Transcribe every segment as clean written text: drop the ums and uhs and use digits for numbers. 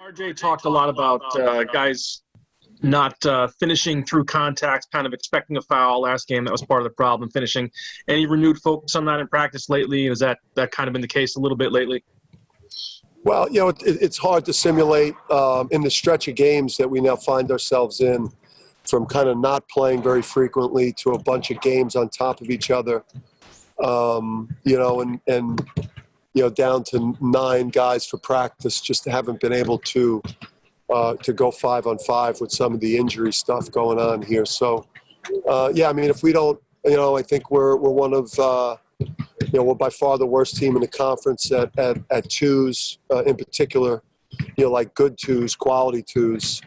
RJ talked a lot about guys not finishing through contact, kind of expecting a foul last game. That was part of the problem, finishing. Any renewed focus on that in practice lately? Has that kind of been the case a little bit lately? Well, it's hard to simulate in the stretch of games that we now find ourselves in, from kind of not playing very frequently to a bunch of games on top of each other, down to 9 guys for practice, just haven't been able to go 5-on-5 with some of the injury stuff going on here. So, if we don't, I think we're one of, we're by far the worst team in the conference at twos, in particular, like good twos, quality twos.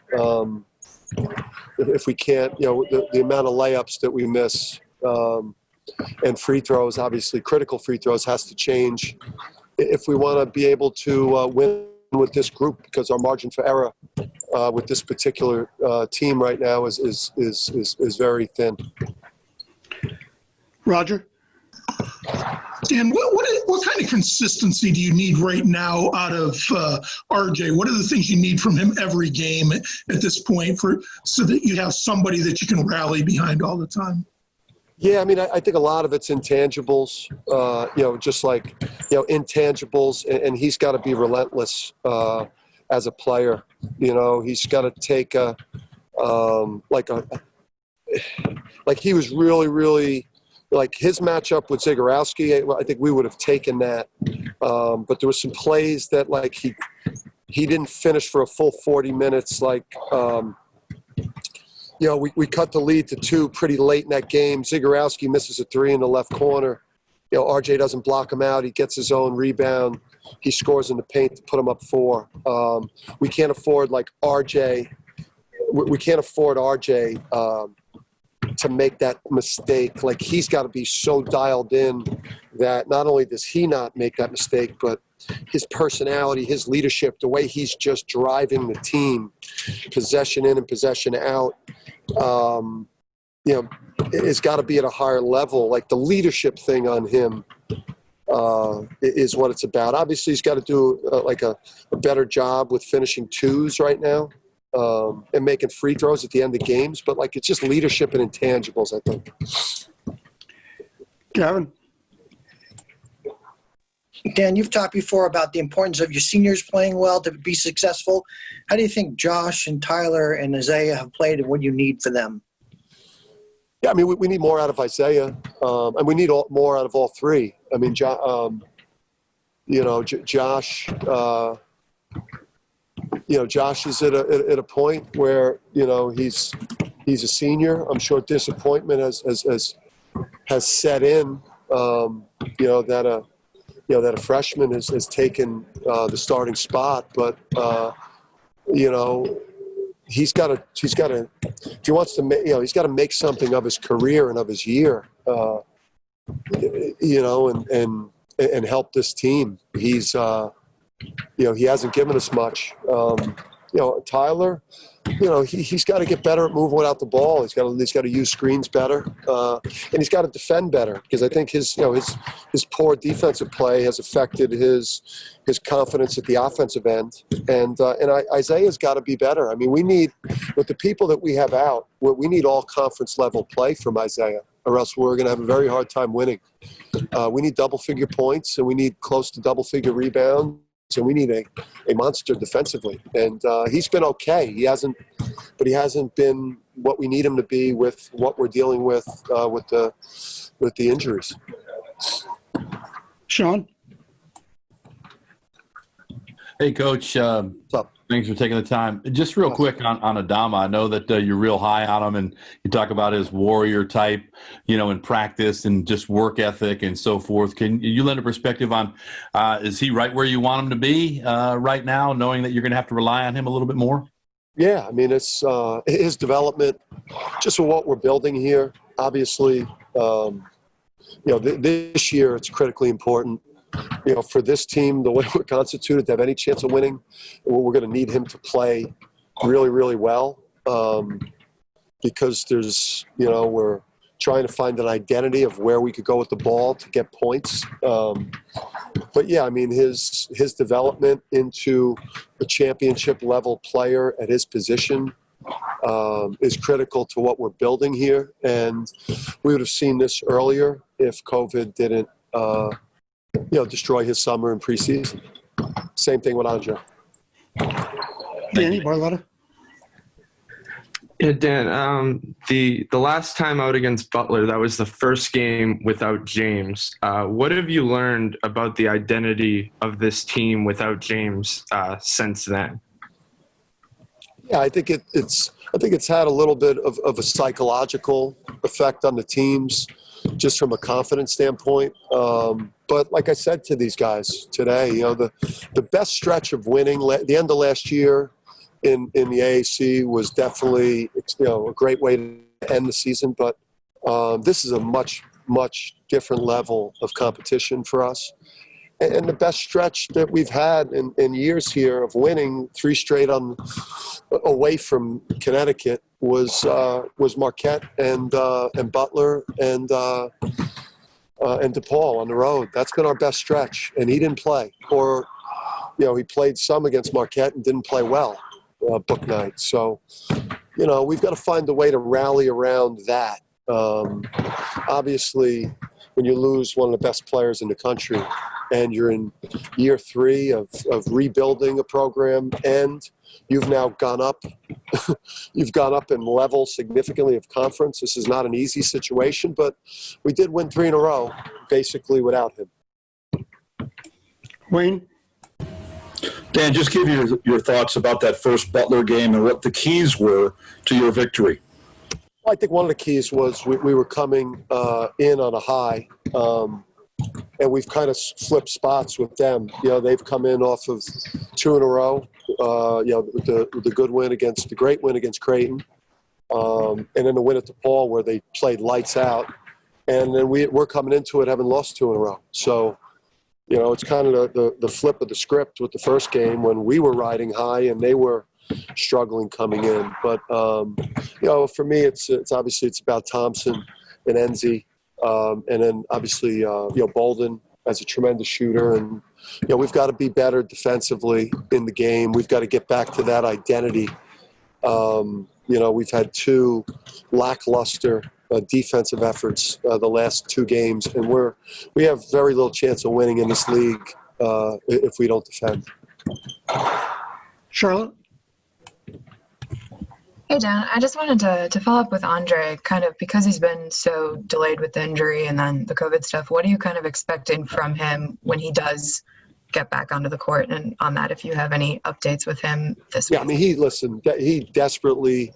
If we can't, the amount of layups that we miss and free throws, obviously critical free throws, has to change if we want to be able to win with this group, because our margin for error with this particular team right now is very thin. Roger? Dan, what kind of consistency do you need right now out of RJ? What are the things you need from him every game at this point so that you have somebody that you can rally behind all the time? Yeah, I think a lot of it's intangibles, just like, intangibles, and he's got to be relentless as a player. He's got to take like he was really, really, like his matchup with Zagorowski, I think we would have taken that. But there were some plays that, like, he didn't finish for a full 40 minutes. Like, we cut the lead to 2 pretty late in that game. Zagorowski misses a 3 in the left corner. RJ doesn't block him out. He gets his own rebound. He scores in the paint to put him up 4. We can't afford, like, RJ. We can't afford RJ to make that mistake. Like, he's got to be so dialed in that not only does he not make that mistake, but his personality, his leadership, the way he's just driving the team, possession in and possession out, it's got to be at a higher level. Like, the leadership thing on him is what it's about. Obviously, he's got to do a better job with finishing twos right now. And making free throws at the end of games, but it's just leadership and intangibles, I think. Gavin? Dan, you've talked before about the importance of your seniors playing well to be successful. How do you think Josh and Tyler and Isaiah have played, and what do you need for them? Yeah, we need more out of Isaiah, and we need more out of all 3. Josh. Josh is at a point where he's a senior. I'm sure disappointment has set in. That a freshman has taken the starting spot, but he's got to if he wants to he's got to make something of his career and of his year. And help this team. He's he hasn't given us much. Tyler, he's got to get better at moving without the ball. He's got to use screens better, and he's got to defend better, because I think his poor defensive play has affected his confidence at the offensive end. And Isaiah's got to be better. We need, with the people that we have out, we need all conference level play from Isaiah, or else we're going to have a very hard time winning. We need double-figure points, and we need close to double-figure rebounds. And we need a monster defensively. And he's been okay. He hasn't been what we need him to be with what we're dealing with the injuries. Sean? Hey, Coach. What's up? Thanks for taking the time. Just real quick on Odama. I know that you're real high on him, and you talk about his warrior type, in practice and just work ethic and so forth. Can you lend a perspective on is he right where you want him to be right now, knowing that you're going to have to rely on him a little bit more? Yeah, it's his development, just for what we're building here. Obviously, this year it's critically important. For this team, the way we're constituted, to have any chance of winning, we're going to need him to play really, really well, because there's, we're trying to find an identity of where we could go with the ball to get points. But yeah, I mean, his development into a championship level player at his position is critical to what we're building here. And we would have seen this earlier if COVID didn't, destroy his summer and preseason. Same thing with Andre. Danny Barletta. Yeah, Dan, the last time out against Butler, that was the first game without James. What have you learned about the identity of this team without James since then? Yeah, I think it's had a little bit of a psychological effect on the teams, just from a confidence standpoint. But like I said to these guys today, the best stretch of winning, the end of last year in the AAC was definitely, a great way to end the season. But this is a much, much different level of competition for us. And the best stretch that we've had in years here of winning 3 straight away from Connecticut was Marquette and Butler and DePaul on the road. That's been our best stretch, and he didn't play. Or, he played some against Marquette and didn't play well book night. So, we've got to find a way to rally around that. Obviously, when you lose one of the best players in the country and you're in year 3 of rebuilding a program, and you've now gone up in level significantly of conference. This is not an easy situation, but we did win 3 in a row, basically without him. Wayne? Dan, just give your thoughts about that first Butler game and what the keys were to your victory. Well, I think one of the keys was we were coming in on a high, and we've kind of flipped spots with them. They've come in off of 2 in a row, with the great win against Creighton, and then the win at DePaul where they played lights out. And then we're coming into it having lost 2 in a row. So, it's kind of the flip of the script with the first game when we were riding high and they were struggling coming in. But, for me, it's obviously it's about Thompson and Enzi, and then obviously, Bolden as a tremendous shooter. And, we've got to be better defensively in the game. We've got to get back to that identity. We've had 2 lackluster defensive efforts the last 2 games, and we have very little chance of winning in this league if we don't defend. Charlotte? Hey, Dan. I just wanted to follow up with Andre, kind of because he's been so delayed with the injury and then the COVID stuff. What are you kind of expecting from him when he does get back onto the court? And on that, if you have any updates with him this week. Yeah, I mean, he desperately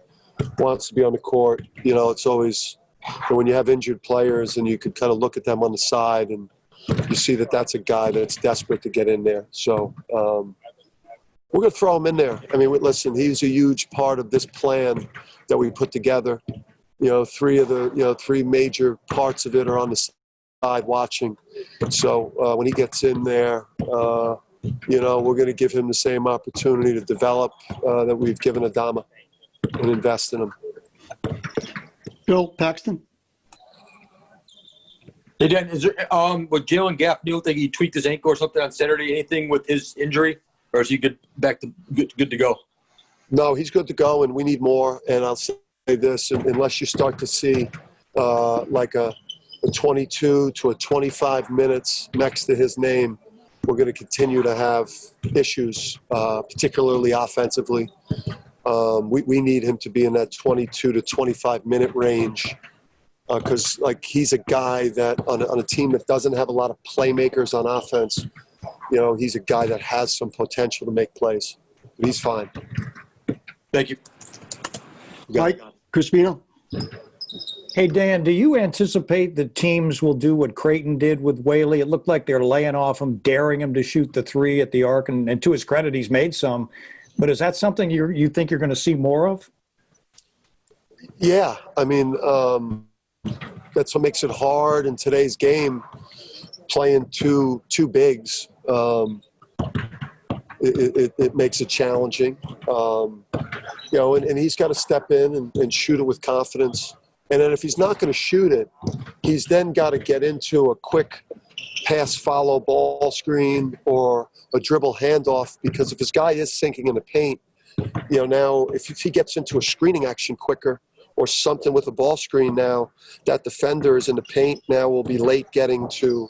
wants to be on the court. It's always when you have injured players and you could kind of look at them on the side and you see that that's a guy that's desperate to get in there. So we're going to throw him in there. I mean, listen, he's a huge part of this plan that we put together. 3 major parts of it are on the side watching. So when he gets in there, we're going to give him the same opportunity to develop that we've given Odama and invest in him. Bill Paxton? Hey, Dan, is there, with Jalen Gaffney, you think he tweaked his ankle or something on Saturday? Anything with his injury? Or is he good to go? No, he's good to go, and we need more. And I'll say this, unless you start to see like a 22 to a 25 minutes next to his name, we're going to continue to have issues, particularly offensively. We need him to be in that 22 to 25-minute range because, he's a guy that on a team that doesn't have a lot of playmakers on offense, he's a guy that has some potential to make plays. But he's fine. Thank you. Mike Crispino? Hey, Dan, do you anticipate that teams will do what Creighton did with Whaley? It looked like they're laying off him, daring him to shoot the 3 at the arc, and to his credit, he's made some. But is that something you think you're going to see more of? Yeah, I mean, that's what makes it hard in today's game, playing two bigs. It makes it challenging. And he's got to step in and shoot it with confidence. And then if he's not going to shoot it, he's then got to get into a quick pass, follow ball screen or a dribble handoff, because if his guy is sinking in the paint, now if he gets into a screening action quicker or something with a ball screen, now that defender is in the paint, now will be late getting to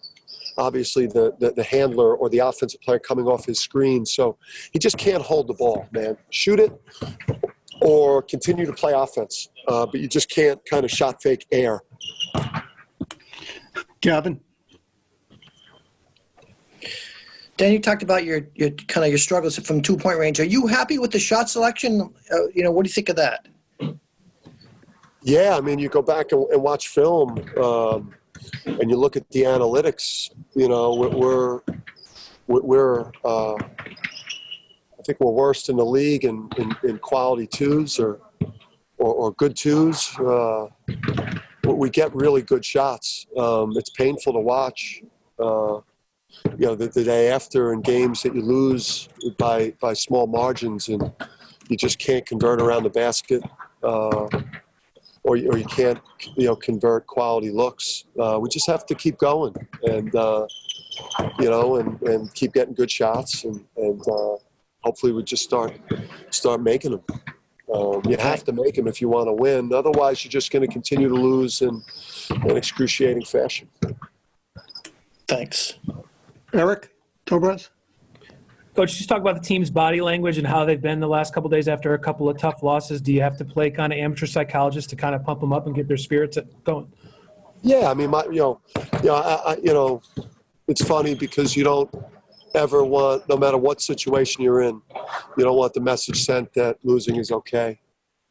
obviously the handler or the offensive player coming off his screen. So he just can't hold the ball, man. Shoot it or continue to play offense, but you just can't kind of shot fake air. Gavin? Dan, you talked about your kind of your struggles from 2-point range. Are you happy with the shot selection? What do you think of that? Yeah, I mean, you go back and watch film, and you look at the analytics. We're I think we're worst in the league in quality twos or good twos. We get really good shots. It's painful to watch. The day after in games that you lose by small margins and you just can't convert around the basket, or you can't convert quality looks. We just have to keep going and and keep getting good shots and hopefully we just start making them. You have to make them if you want to win. Otherwise, you're just going to continue to lose in excruciating fashion. Thanks. Eric Tobras? Coach, just talk about the team's body language and how they've been the last couple of days after a couple of tough losses. Do you have to play kind of amateur psychologist to kind of pump them up and get their spirits going? Yeah, I mean, it's funny because you don't ever want, no matter what situation you're in, you don't want the message sent that losing is okay,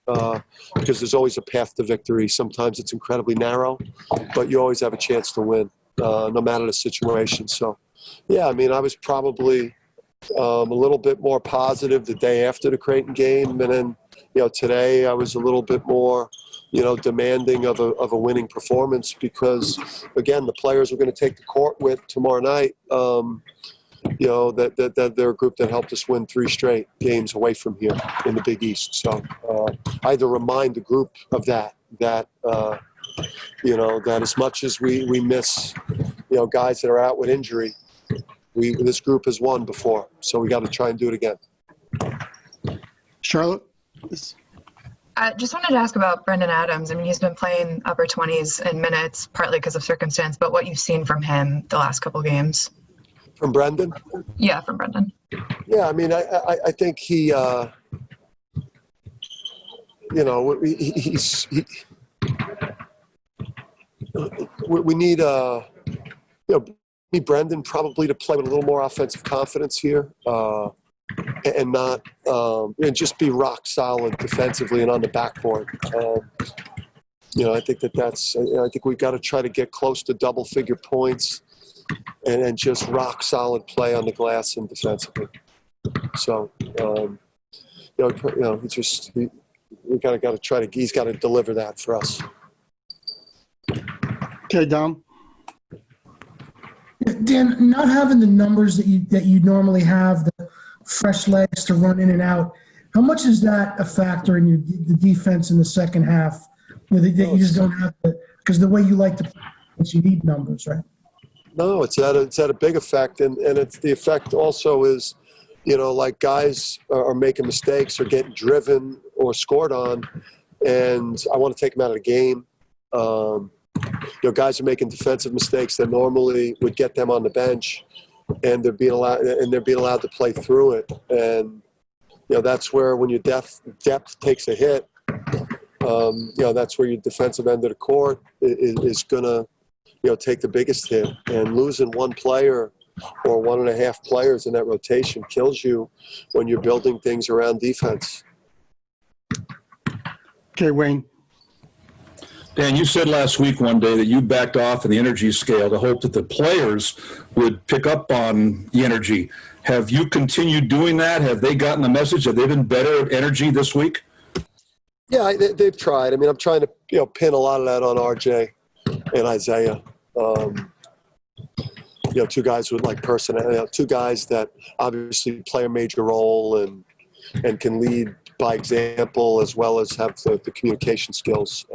because there's always a path to victory. Sometimes it's incredibly narrow, but you always have a chance to win, no matter the situation. So, yeah, I mean, I was probably a little bit more positive the day after the Creighton game, and then today I was a little bit more demanding of a winning performance, because again, the players we're going to take the court with tomorrow night, that they're a group that helped us win 3 straight games away from here in the Big East. So I had to remind the group of that as much as we miss guys that are out with injury, this group has won before, so we got to try and do it again. Charlotte? I just wanted to ask about Brendan Adams. I mean, he's been playing upper 20s in minutes, partly because of circumstance, but what you've seen from him the last couple games. From Brendan? Yeah, from Brendan. Yeah, I mean, I think he, we need Brendan probably to play with a little more offensive confidence here, and not and just be rock solid defensively and on the backboard. I think that's. I think we've got to try to get close to double-figure points, and just rock solid play on the glass and defensively. So, we got to try to. He's got to deliver that for us. Okay, Dom. Dan, not having the numbers that you normally have, the fresh legs to run in and out, how much is that a factor in the defense in the second half? That you just don't have because the way you like to play, you need numbers, right? No, it's had a big effect, and it's the effect also is, like guys are making mistakes or getting driven or scored on, and I want to take them out of the game. Guys are making defensive mistakes that normally would get them on the bench, and they're being allowed to play through it. And that's where when your depth takes a hit, that's where your defensive end of the court is gonna take the biggest hit. And losing one player or 1.5 players in that rotation kills you when you're building things around defense. Okay, Wayne. Dan, you said last week one day that you backed off of the energy scale to hope that the players would pick up on the energy. Have you continued doing that? Have they gotten the message? Have they been better at energy this week? Yeah, they've tried. I mean, I'm trying to pin a lot of that on RJ and Isaiah. 2 guys with personality, 2 guys that obviously play a major role and can lead by example as well as have the communication skills.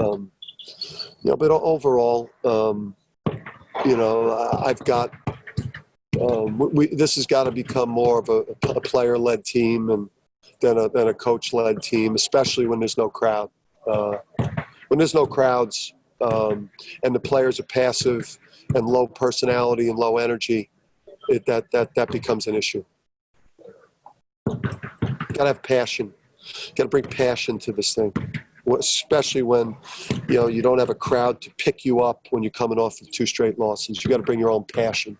But overall, I've got this has got to become more of a player-led team and than a coach-led team, especially when there's no crowd. When there's no crowds and the players are passive and low personality and low energy, that becomes an issue. Got to have passion. Got to bring passion to this thing, especially when you don't have a crowd to pick you up when you're coming off of 2 straight losses. You got to bring your own passion.